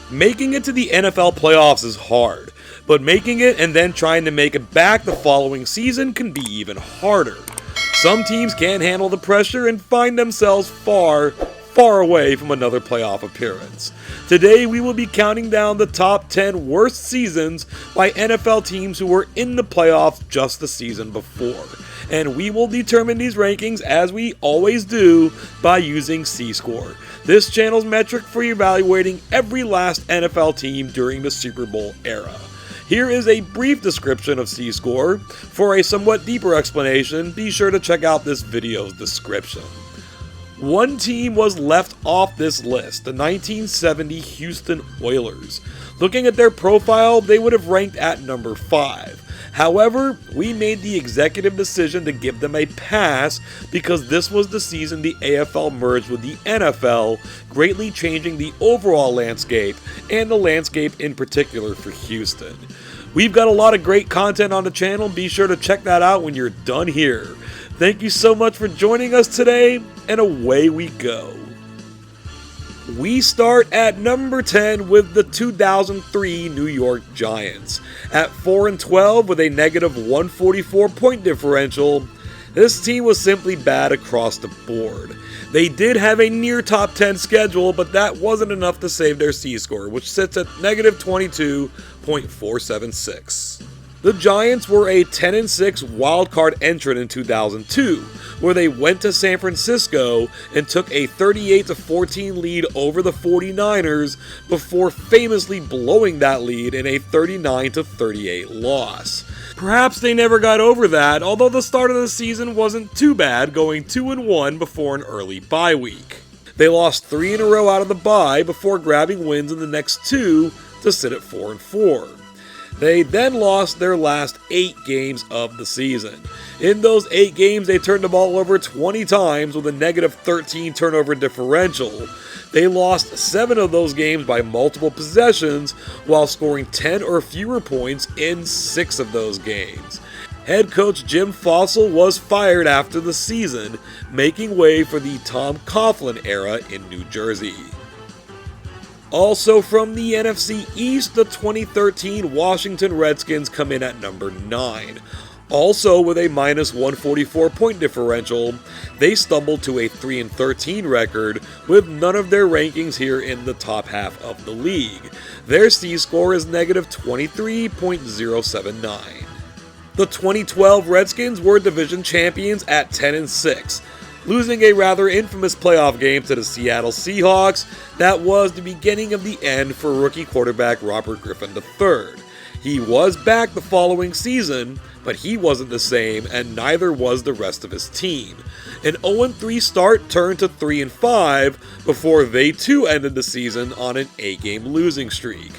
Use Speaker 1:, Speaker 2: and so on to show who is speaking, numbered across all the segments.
Speaker 1: Making it to the NFL playoffs is hard, but making it and then trying to make it back the following season can be even harder. Some teams can't handle the pressure and find themselves far away from another playoff appearance. Today we will be counting down the top 10 worst seasons by NFL teams who were in the playoffs just the season before. And we will determine these rankings, as we always do, by using C-Score, this channel's metric for evaluating every last NFL team during the Super Bowl era. Here is a brief description of C-Score. For a somewhat deeper explanation, be sure to check out this video's description. One team was left off this list, the 1970 Houston Oilers. Looking at their profile, they would have ranked at number 5. However, we made the executive decision to give them a pass because this was the season the AFL merged with the NFL, greatly changing the overall landscape, and the landscape in particular for Houston. We've got a lot of great content on the channel, be sure to check that out when you're done here. Thank you so much for joining us today, and away we go. We start at number 10 with the 2003 New York Giants. At 4-12 with a negative 144 point differential, this team was simply bad across the board. They did have a near top 10 schedule, but that wasn't enough to save their C-Score, which sits at negative 22.476. The Giants were a 10-6 wildcard entrant in 2002, where they went to San Francisco and took a 38-14 lead over the 49ers before famously blowing that lead in a 39-38 loss. Perhaps they never got over that, although the start of the season wasn't too bad, going 2-1 before an early bye week. They lost 3 in a row out of the bye before grabbing wins in the next 2 to sit at 4-4. They then lost their last 8 games of the season. In those 8 games, they turned the ball over 20 times with a negative 13 turnover differential. They lost 7 of those games by multiple possessions, while scoring 10 or fewer points in 6 of those games. Head coach Jim Fossil was fired after the season, making way for the Tom Coughlin era in New Jersey. Also from the NFC East, the 2013 Washington Redskins come in at number 9. Also with a minus 144 point differential, they stumbled to a 3-13 record with none of their rankings here in the top half of the league. Their C-Score is negative 23.079. The 2012 Redskins were division champions at 10-6. Losing a rather infamous playoff game to the Seattle Seahawks that was the beginning of the end for rookie quarterback Robert Griffin III. He was back the following season, but he wasn't the same, and neither was the rest of his team. An 0-3 start turned to 3-5 before they too ended the season on an 8-game losing streak.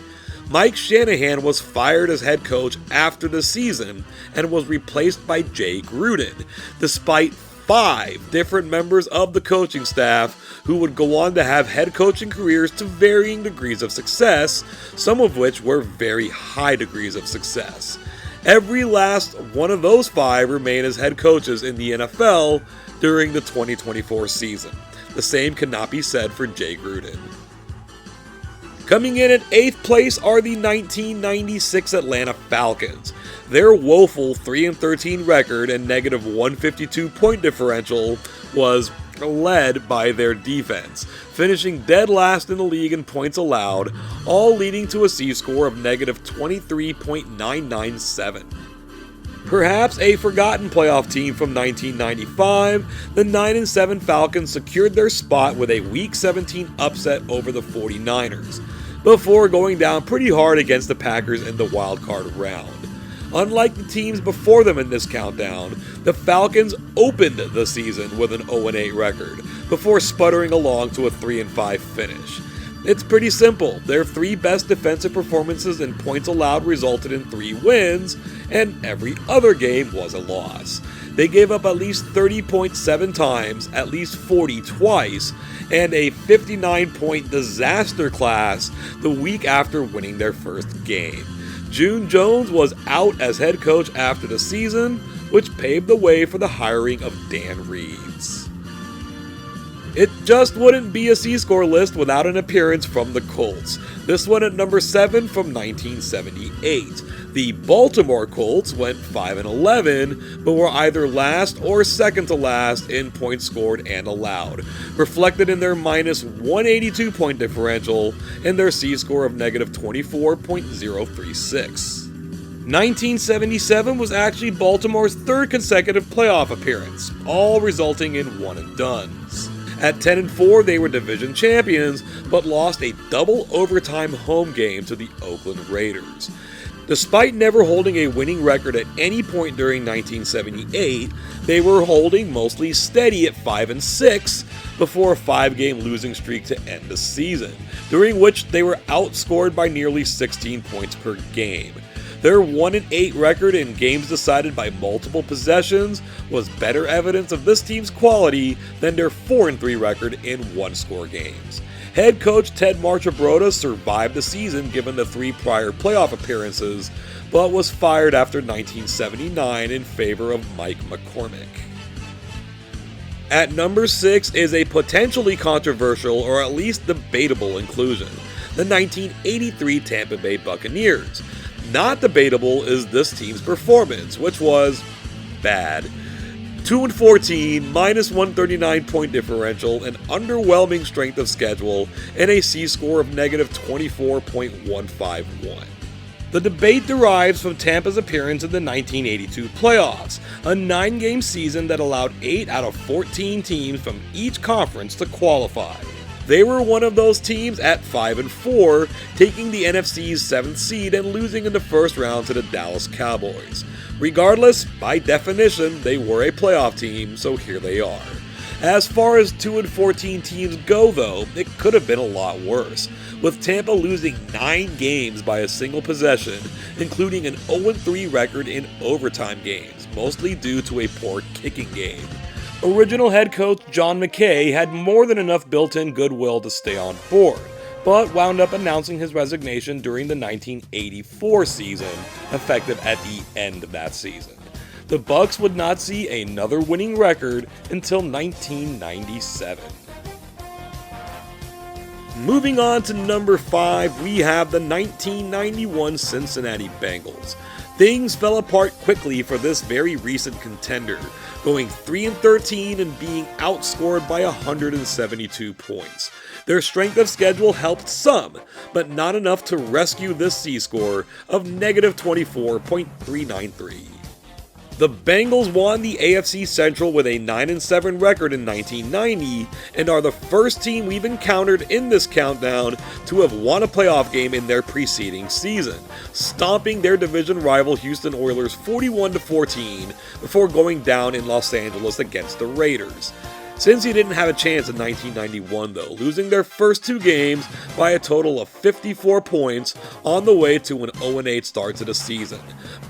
Speaker 1: Mike Shanahan was fired as head coach after the season and was replaced by Jay Gruden, despite 5 different members of the coaching staff who would go on to have head coaching careers to varying degrees of success, some of which were very high degrees of success. Every last one of those 5 remain as head coaches in the NFL during the 2024 season. The same cannot be said for Jay Gruden. Coming in at 8th place are the 1996 Atlanta Falcons. Their woeful 3-13 record and negative 152 point differential was led by their defense, finishing dead last in the league in points allowed, all leading to a C-Score of negative 23.997. Perhaps a forgotten playoff team from 1995, the 9-7 Falcons secured their spot with a Week 17 upset over the 49ers, before going down pretty hard against the Packers in the wildcard round. Unlike the teams before them in this countdown, the Falcons opened the season with an 0-8 record, before sputtering along to a 3-5 finish. It's pretty simple. Their 3 best defensive performances in points allowed resulted in 3 wins, and every other game was a loss. They gave up at least 30.7 times, at least 40 twice, and a 59-point disaster class the week after winning their first game. June Jones was out as head coach after the season, which paved the way for the hiring of Dan Reeves. It just wouldn't be a C-score list without an appearance from the Colts. This one at number 7 from 1978. The Baltimore Colts went 5-11, but were either last or second to last in points scored and allowed, reflected in their minus 182 point differential and their C-score of negative 24.036. 1977 was actually Baltimore's third consecutive playoff appearance, all resulting in one-and-dones. At 10-4, they were division champions, but lost a double overtime home game to the Oakland Raiders. Despite never holding a winning record at any point during 1978, they were holding mostly steady at 5-6 before a 5-game losing streak to end the season, during which they were outscored by nearly 16 points per game. Their 1-8 record in games decided by multiple possessions was better evidence of this team's quality than their 4-3 record in one-score games. Head coach Ted Marchibroda survived the season given the 3 prior playoff appearances, but was fired after 1979 in favor of Mike McCormick. At number 6 is a potentially controversial or at least debatable inclusion, the 1983 Tampa Bay Buccaneers. Not debatable is this team's performance, which was bad. 2-14, minus 139 point differential, an underwhelming strength of schedule, and a C-score of negative 24.151. The debate derives from Tampa's appearance in the 1982 playoffs, a 9-game season that allowed 8 out of 14 teams from each conference to qualify. They were one of those teams at 5-4, taking the NFC's 7th seed and losing in the first round to the Dallas Cowboys. Regardless, by definition, they were a playoff team, so here they are. As far as 2-14 teams go, though, it could have been a lot worse, with Tampa losing 9 games by a single possession, including an 0-3 record in overtime games, mostly due to a poor kicking game. Original head coach John McKay had more than enough built-in goodwill to stay on board, but wound up announcing his resignation during the 1984 season, effective at the end of that season. The Bucs would not see another winning record until 1997. Moving on to number 5, we have the 1991 Cincinnati Bengals. Things fell apart quickly for this very recent contender, going 3-13 and being outscored by 172 points. Their strength of schedule helped some, but not enough to rescue this C-score of negative 24.393. The Bengals won the AFC Central with a 9-7 record in 1990 and are the first team we've encountered in this countdown to have won a playoff game in their preceding season, stomping their division rival Houston Oilers 41-14 before going down in Los Angeles against the Raiders. Cincy didn't have a chance in 1991 though, losing their first 2 games by a total of 54 points on the way to an 0-8 start to the season,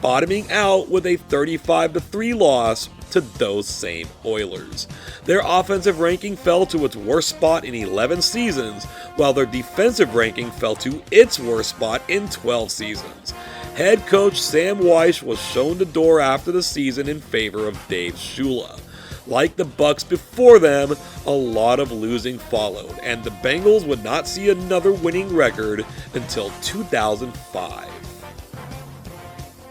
Speaker 1: bottoming out with a 35-3 loss to those same Oilers. Their offensive ranking fell to its worst spot in 11 seasons, while their defensive ranking fell to its worst spot in 12 seasons. Head coach Sam Wyche was shown the door after the season in favor of Dave Shula. Like the Bucs before them, a lot of losing followed, and the Bengals would not see another winning record until 2005.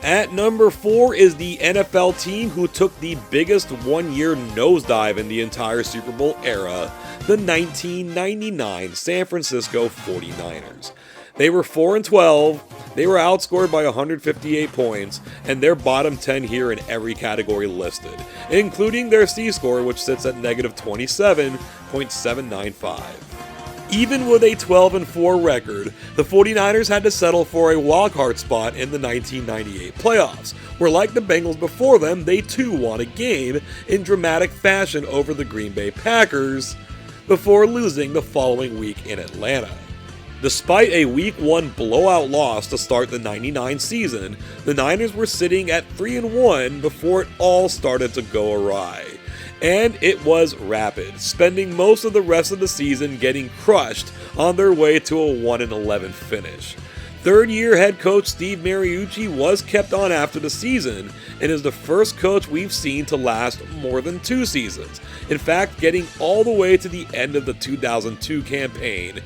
Speaker 1: At number 4 is the NFL team who took the biggest one-year nosedive in the entire Super Bowl era, the 1999 San Francisco 49ers. They were 4-12, they were outscored by 158 points, and they're bottom 10 here in every category listed, including their C-score, which sits at negative 27.795. Even with a 12-4 record, the 49ers had to settle for a wildcard spot in the 1998 playoffs, where like the Bengals before them, they too won a game in dramatic fashion over the Green Bay Packers, before losing the following week in Atlanta. Despite a Week 1 blowout loss to start the 99 season, the Niners were sitting at 3-1 before it all started to go awry. And it was rapid, spending most of the rest of the season getting crushed on their way to a 1-11 finish. Third-year head coach Steve Mariucci was kept on after the season and is the first coach we've seen to last more than 2 seasons. In fact, getting all the way to the end of the 2002 campaign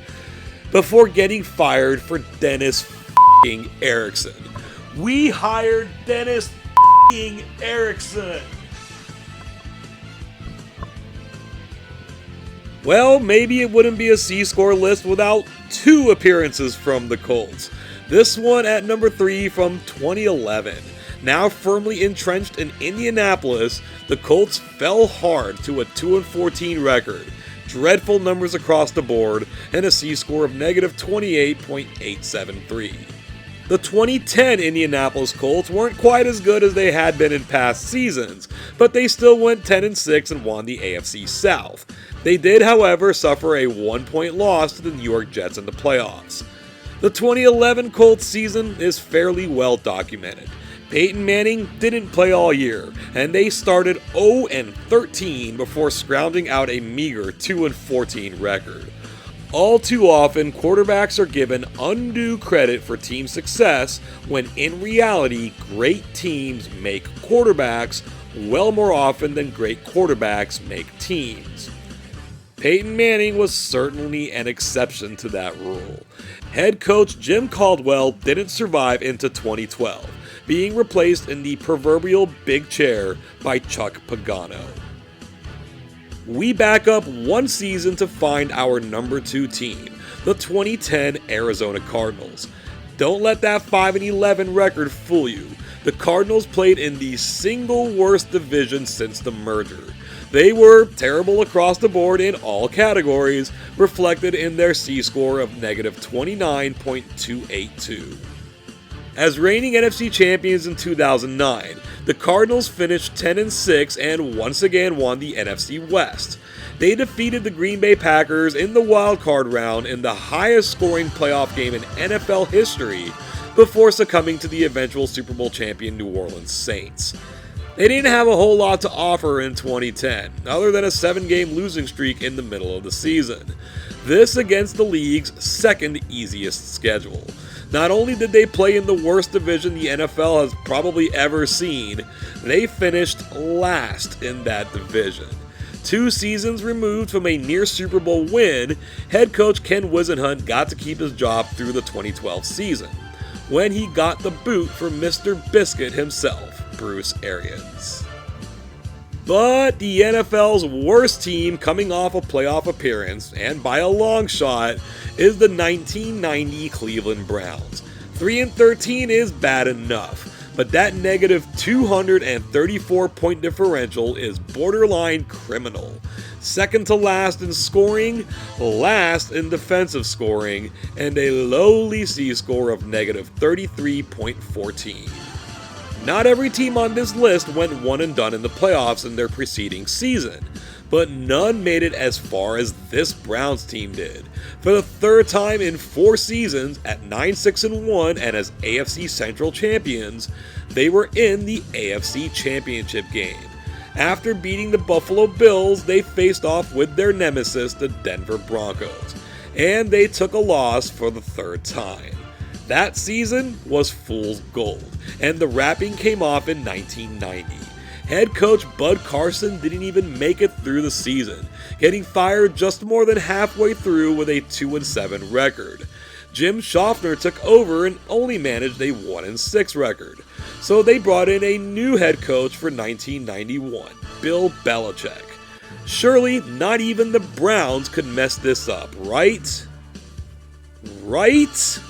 Speaker 1: before getting fired for Dennis Erickson. We hired Dennis Erickson. Well, maybe it wouldn't be a C-score list without 2 appearances from the Colts. This one at number 3 from 2011. Now firmly entrenched in Indianapolis, the Colts fell hard to a 2-14 record, dreadful numbers across the board, and a C-score of negative 28.873. The 2010 Indianapolis Colts weren't quite as good as they had been in past seasons, but they still went 10-6 and won the AFC South. They did, however, suffer a 1-point loss to the New York Jets in the playoffs. The 2011 Colts season is fairly well documented. Peyton Manning didn't play all year, and they started 0-13 before scrounging out a meager 2-14 record. All too often, quarterbacks are given undue credit for team success when in reality, great teams make quarterbacks well more often than great quarterbacks make teams. Peyton Manning was certainly an exception to that rule. Head coach Jim Caldwell didn't survive into 2012, being replaced in the proverbial big chair by Chuck Pagano. We back up 1 season to find our number 2 team, the 2010 Arizona Cardinals. Don't let that 5-11 record fool you. The Cardinals played in the single worst division since the merger. They were terrible across the board in all categories, reflected in their C-score of negative 29.282. As reigning NFC champions in 2009, the Cardinals finished 10-6 and once again won the NFC West. They defeated the Green Bay Packers in the wild card round in the highest scoring playoff game in NFL history before succumbing to the eventual Super Bowl champion New Orleans Saints. They didn't have a whole lot to offer in 2010, other than a 7-game losing streak in the middle of the season. This against the league's second easiest schedule. Not only did they play in the worst division the NFL has probably ever seen, they finished last in that division. 2 seasons removed from a near Super Bowl win, head coach Ken Whisenhunt got to keep his job through the 2012 season, when he got the boot for Mr. Biscuit himself, Bruce Arians. But the NFL's worst team coming off a playoff appearance, and by a long shot, is the 1990 Cleveland Browns. 3-13 is bad enough, but that negative 234-point differential is borderline criminal. Second to last in scoring, last in defensive scoring, and a lowly C-score of negative 33.14. Not every team on this list went one and done in the playoffs in their preceding season, but none made it as far as this Browns team did. For the 3rd time in 4 seasons, at 9-6-1 and as AFC Central champions, they were in the AFC Championship game. After beating the Buffalo Bills, they faced off with their nemesis, the Denver Broncos, and they took a loss for the 3rd time. That season was fool's gold, and the wrapping came off in 1990. Head coach Bud Carson didn't even make it through the season, getting fired just more than halfway through with a 2-7 record. Jim Schaffner took over and only managed a 1-6 record, so they brought in a new head coach for 1991, Bill Belichick. Surely not even the Browns could mess this up, right? Right?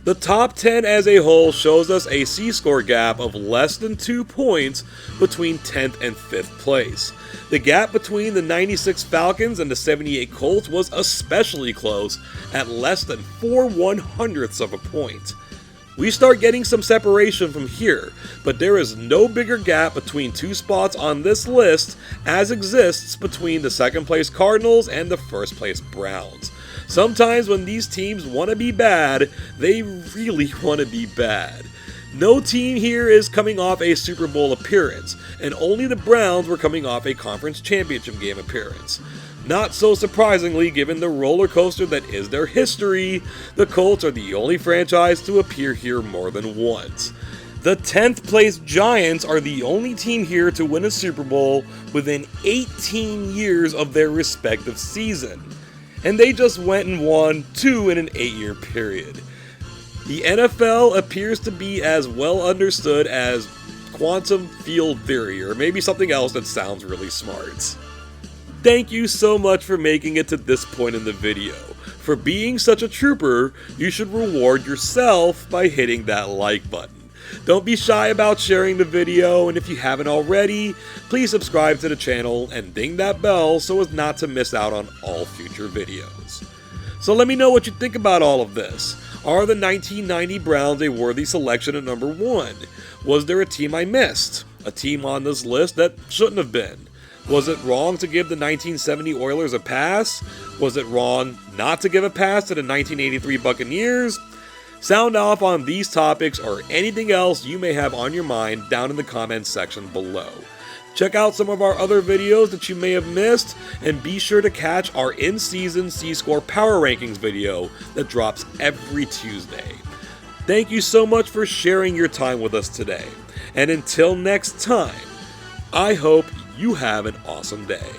Speaker 1: The top 10 as a whole shows us a C-score gap of less than 2 points between 10th and 5th place. The gap between the 96 Falcons and the 78 Colts was especially close at less than 4/100ths of a point. We start getting some separation from here, but there is no bigger gap between 2 spots on this list as exists between the 2nd place Cardinals and the 1st place Browns. Sometimes when these teams want to be bad, they really want to be bad. No team here is coming off a Super Bowl appearance, and only the Browns were coming off a conference championship game appearance. Not so surprisingly, given the roller coaster that is their history, the Colts are the only franchise to appear here more than once. The 10th place Giants are the only team here to win a Super Bowl within 18 years of their respective season. And they just went and won 2 in an 8-year period. The NFL appears to be as well understood as quantum field theory, or maybe something else that sounds really smart. Thank you so much for making it to this point in the video. For being such a trooper, you should reward yourself by hitting that like button. Don't be shy about sharing the video, and if you haven't already, please subscribe to the channel and ding that bell so as not to miss out on all future videos. So let me know what you think about all of this. Are the 1990 Browns a worthy selection at number 1? Was there a team I missed? A team on this list that shouldn't have been? Was it wrong to give the 1970 Oilers a pass? Was it wrong not to give a pass to the 1983 Buccaneers? Sound off on these topics or anything else you may have on your mind down in the comments section below. Check out some of our other videos that you may have missed, and be sure to catch our in-season C-Score Power Rankings video that drops every Tuesday. Thank you so much for sharing your time with us today, and until next time, I hope you have an awesome day.